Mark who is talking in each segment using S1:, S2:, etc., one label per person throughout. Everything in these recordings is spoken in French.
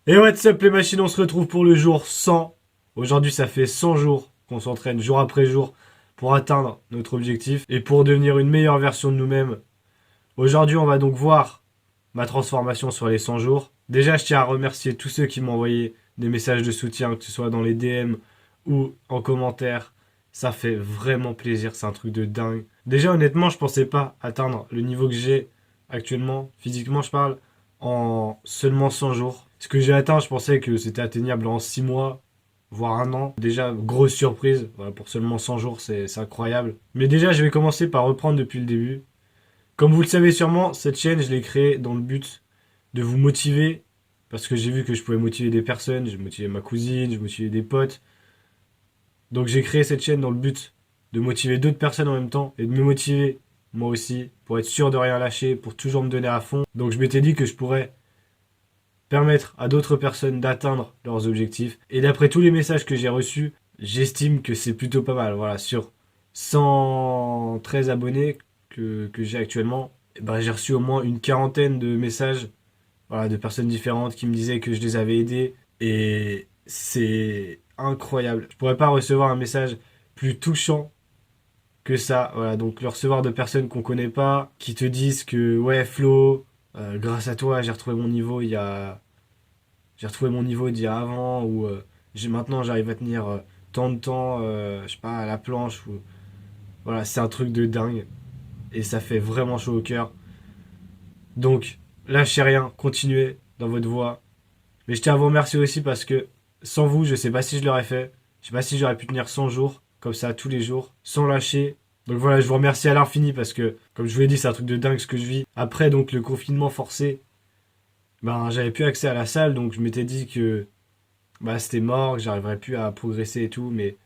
S1: Et what's up les machines, on se retrouve pour le jour 100. Aujourd'hui ça fait 100 jours qu'on s'entraîne jour après jour pour atteindre notre objectif et pour devenir une meilleure version de nous-mêmes. Aujourd'hui on va donc voir ma transformation sur les 100 jours. Déjà je tiens à remercier tous ceux qui m'ont envoyé des messages de soutien, que ce soit dans les DM ou en commentaire. Ça fait vraiment plaisir, c'est un truc de dingue. Déjà honnêtement je pensais pas atteindre le niveau que j'ai actuellement, physiquement je parle, en seulement 100 jours. Ce que j'ai atteint, je pensais que c'était atteignable en 6 mois, voire un an. Déjà, grosse surprise. Voilà, pour seulement 100 jours, c'est incroyable. Mais déjà, je vais commencer par reprendre depuis le début. Comme vous le savez sûrement, cette chaîne, je l'ai créée dans le but de vous motiver. Parce que j'ai vu que je pouvais motiver des personnes. J'ai motivé ma cousine, j'ai motivé des potes. Donc j'ai créé cette chaîne dans le but de motiver d'autres personnes en même temps et de me motiver moi aussi pour être sûr de rien lâcher, pour toujours me donner à fond. Donc je m'étais dit que je pourrais permettre à d'autres personnes d'atteindre leurs objectifs. Et d'après tous les messages que j'ai reçus, j'estime que c'est plutôt pas mal. Voilà, sur 113 abonnés que j'ai actuellement, eh ben, j'ai reçu au moins une quarantaine de messages, voilà, de personnes différentes qui me disaient que je les avais aidés. Et c'est incroyable. Je pourrais pas recevoir un message plus touchant que ça. Voilà, donc le recevoir de personnes qu'on connaît pas, qui te disent que ouais Flo, grâce à toi j'ai retrouvé mon niveau j'ai retrouvé mon niveau d'il y a avant, ou maintenant j'arrive à tenir tant de temps, je sais pas, à la planche. Ou... Voilà, c'est un truc de dingue. Et ça fait vraiment chaud au cœur. Donc, lâchez rien, continuez dans votre voie. Mais je tiens à vous remercier aussi parce que sans vous, je sais pas si je l'aurais fait. Je sais pas si j'aurais pu tenir 100 jours, comme ça, tous les jours, sans lâcher. Donc voilà, je vous remercie à l'infini parce que, comme je vous l'ai dit, c'est un truc de dingue ce que je vis. Après, donc, le confinement forcé, ben, j'avais plus accès à la salle, donc je m'étais dit que bah, c'était mort, que j'arriverais plus à progresser et tout, mais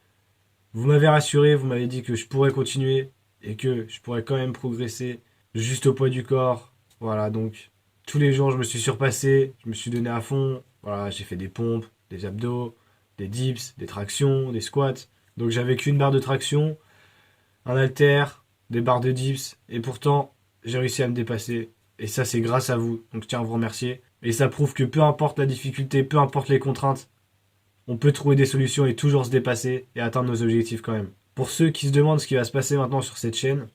S1: vous m'avez rassuré, vous m'avez dit que je pourrais continuer et que je pourrais quand même progresser juste au poids du corps. Voilà, donc tous les jours je me suis surpassé, je me suis donné à fond. Voilà, j'ai fait des pompes, des abdos, des dips, des tractions, des squats. Donc j'avais qu'une barre de traction, un haltère, des barres de dips, et pourtant j'ai réussi à me dépasser. Et ça c'est grâce à vous, donc je tiens à vous remercier. Et ça prouve que peu importe la difficulté, peu importe les contraintes, on peut trouver des solutions et toujours se dépasser et atteindre nos objectifs quand même. Pour ceux qui se demandent ce qui va se passer maintenant sur cette chaîne,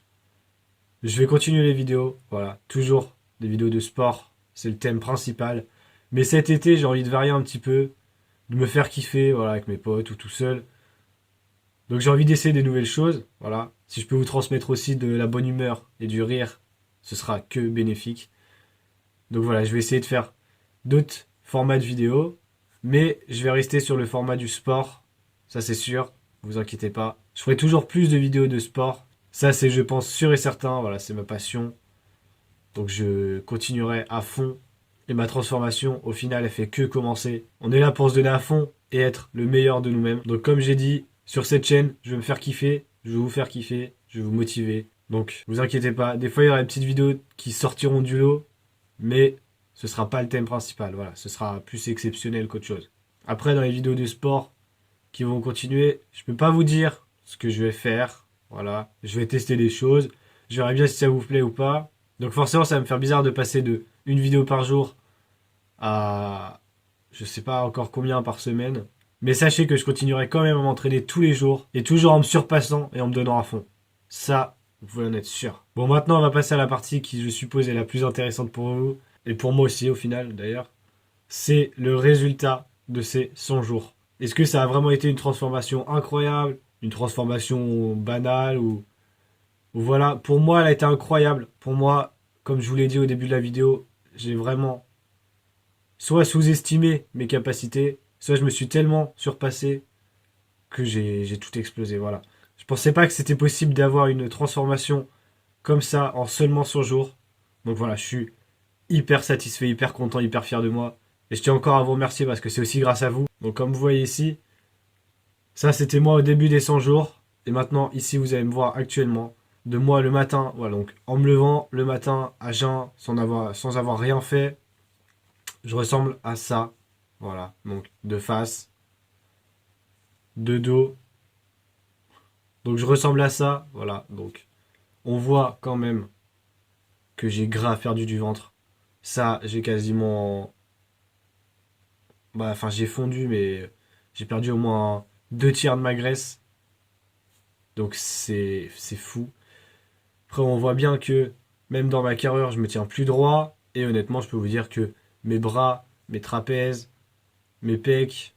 S1: je vais continuer les vidéos. Voilà, toujours des vidéos de sport, c'est le thème principal. Mais cet été, j'ai envie de varier un petit peu, de me faire kiffer, voilà, avec mes potes ou tout seul. Donc j'ai envie d'essayer des nouvelles choses, voilà. Si je peux vous transmettre aussi de la bonne humeur et du rire, ce sera que bénéfique. Donc voilà, je vais essayer de faire d'autres formats de vidéos, mais je vais rester sur le format du sport, ça c'est sûr, vous inquiétez pas. Je ferai toujours plus de vidéos de sport, ça c'est je pense sûr et certain, voilà, c'est ma passion. Donc je continuerai à fond. Et ma transformation, au final, elle fait que commencer. On est là pour se donner à fond et être le meilleur de nous-mêmes. Donc comme j'ai dit, sur cette chaîne, je vais me faire kiffer, je vais vous faire kiffer, je vais vous motiver. Donc vous inquiétez pas, des fois il y aura des petites vidéos qui sortiront du lot, mais ce sera pas le thème principal. Voilà, ce sera plus exceptionnel qu'autre chose. Après, dans les vidéos de sport qui vont continuer, je peux pas vous dire ce que je vais faire. Voilà, je vais tester des choses. Je verrai bien si ça vous plaît ou pas. Donc forcément, ça va me faire bizarre de passer de une vidéo par jour à je sais pas encore combien par semaine. Mais sachez que je continuerai quand même à m'entraîner tous les jours et toujours en me surpassant et en me donnant à fond. Ça, vous pouvez en être sûr. Bon, maintenant, on va passer à la partie qui, je suppose, est la plus intéressante pour vous et pour moi aussi, au final, d'ailleurs. C'est le résultat de ces 100 jours. Est-ce que ça a vraiment été une transformation incroyable, une transformation banale ou voilà, pour moi, elle a été incroyable. Pour moi, comme je vous l'ai dit au début de la vidéo, j'ai vraiment soit sous-estimé mes capacités, soit je me suis tellement surpassé que j'ai tout explosé. Voilà. Je pensais pas que c'était possible d'avoir une transformation comme ça en seulement 100 jours. Donc voilà, je suis hyper satisfait, hyper content, hyper fier de moi. Et je tiens encore à vous remercier parce que c'est aussi grâce à vous. Donc comme vous voyez ici, ça c'était moi au début des 100 jours. Et maintenant ici vous allez me voir actuellement. De moi le matin, voilà, donc en me levant le matin à jeun sans avoir rien fait, je ressemble à ça. Voilà, donc de face, de dos. Donc je ressemble à ça, voilà. Donc on voit quand même que j'ai grave perdu du ventre. Ça, j'ai quasiment Bah, enfin, j'ai fondu, mais j'ai perdu au moins 2 tiers de ma graisse. Donc c'est fou. Après, on voit bien que même dans ma carrure, je me tiens plus droit. Et honnêtement, je peux vous dire que mes bras, mes trapèzes, mes pecs,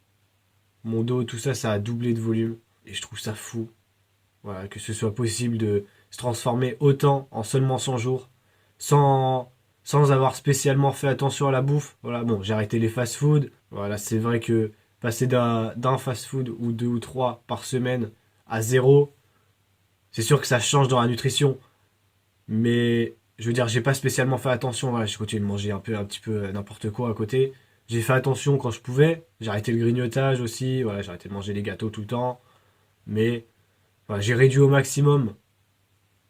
S1: mon dos, tout ça, ça a doublé de volume. Et je trouve ça fou. Voilà, que ce soit possible de se transformer autant en seulement 100 jours, sans, sans avoir spécialement fait attention à la bouffe. Voilà, bon, j'ai arrêté les fast-food. Voilà, c'est vrai que passer d'un fast-food ou deux ou trois par semaine à zéro, c'est sûr que ça change dans la nutrition. Mais je veux dire, j'ai pas spécialement fait attention. Voilà, j'ai continué de manger un petit peu n'importe quoi à côté. J'ai fait attention quand je pouvais. J'ai arrêté le grignotage aussi. Voilà, j'ai arrêté de manger les gâteaux tout le temps. Mais voilà, j'ai réduit au maximum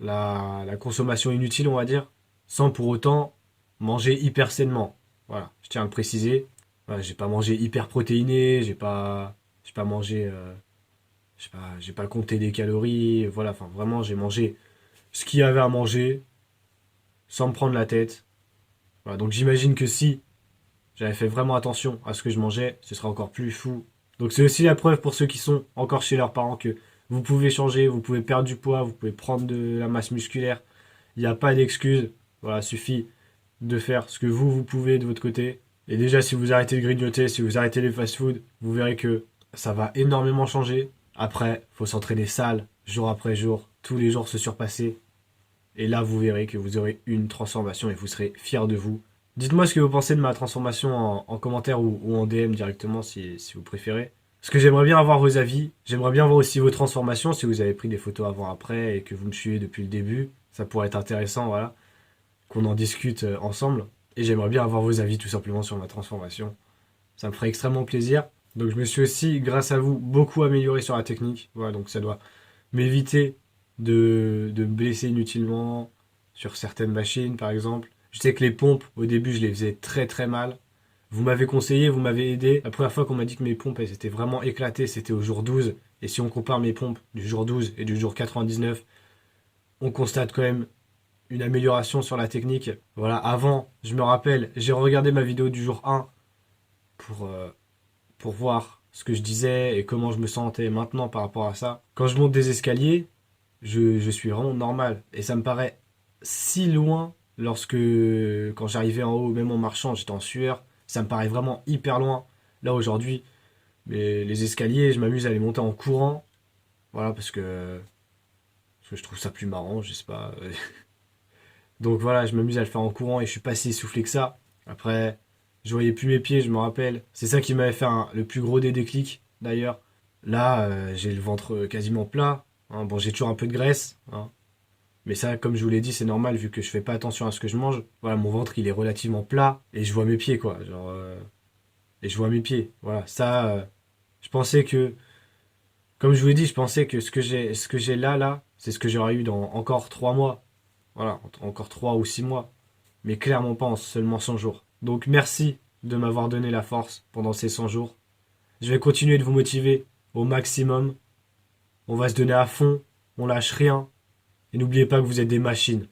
S1: la consommation inutile, on va dire, sans pour autant manger hyper sainement. Voilà, je tiens à le préciser. Voilà, j'ai pas mangé hyper protéiné, j'ai pas mangé, j'ai pas compté des calories. Voilà, enfin vraiment, j'ai mangé ce qu'il y avait à manger sans me prendre la tête. Voilà, donc j'imagine que si j'avais fait vraiment attention à ce que je mangeais, ce serait encore plus fou. Donc c'est aussi la preuve pour ceux qui sont encore chez leurs parents que vous pouvez changer, vous pouvez perdre du poids, vous pouvez prendre de la masse musculaire. Il n'y a pas d'excuse. Voilà, suffit de faire ce que vous pouvez de votre côté. Et déjà, si vous arrêtez de grignoter, si vous arrêtez les fast-food, vous verrez que ça va énormément changer. Après, faut s'entraîner sale, jour après jour, tous les jours se surpasser. Et là, vous verrez que vous aurez une transformation et vous serez fier de vous. Dites-moi ce que vous pensez de ma transformation en commentaire ou en DM directement si vous préférez. Parce que j'aimerais bien avoir vos avis. J'aimerais bien voir aussi vos transformations si vous avez pris des photos avant-après et que vous me suivez depuis le début. Ça pourrait être intéressant, voilà, qu'on en discute ensemble. Et j'aimerais bien avoir vos avis tout simplement sur ma transformation. Ça me ferait extrêmement plaisir. Donc je me suis aussi, grâce à vous, beaucoup amélioré sur la technique. Voilà, donc ça doit m'éviter de me blesser inutilement sur certaines machines, par exemple. Je sais que les pompes, au début, je les faisais très très mal. Vous m'avez conseillé, vous m'avez aidé. La première fois qu'on m'a dit que mes pompes, elles étaient vraiment éclatées, c'était au jour 12. Et si on compare mes pompes du jour 12 et du jour 99, on constate quand même une amélioration sur la technique. Voilà, avant, je me rappelle, j'ai regardé ma vidéo du jour 1 pour, euh, pour voir ce que je disais et comment je me sentais maintenant par rapport à ça. Quand je monte des escaliers, je suis vraiment normal. Et ça me paraît si loin lorsque, quand j'arrivais en haut, même en marchant, j'étais en sueur. Ça me paraît vraiment hyper loin. Là, aujourd'hui, les escaliers, je m'amuse à les monter en courant. Voilà, parce que je trouve ça plus marrant, je sais pas. Donc voilà, je m'amuse à le faire en courant et je suis pas si essoufflé que ça. Après, je voyais plus mes pieds, je me rappelle. C'est ça qui m'avait fait le plus gros des déclics, d'ailleurs. Là, j'ai le ventre quasiment plat. Hein. Bon, j'ai toujours un peu de graisse, hein. Mais ça, comme je vous l'ai dit, c'est normal vu que je fais pas attention à ce que je mange. Voilà, mon ventre, il est relativement plat et je vois mes pieds, quoi. Genre, et je vois mes pieds. Voilà, ça, je pensais que, comme je vous l'ai dit, je pensais que ce que j'ai là, c'est ce que j'aurais eu dans encore 3 mois. Voilà, encore 3 ou 6 mois. Mais clairement pas en seulement 100 jours. Donc merci de m'avoir donné la force pendant ces 100 jours. Je vais continuer de vous motiver au maximum. On va se donner à fond, on lâche rien. Et n'oubliez pas que vous êtes des machines.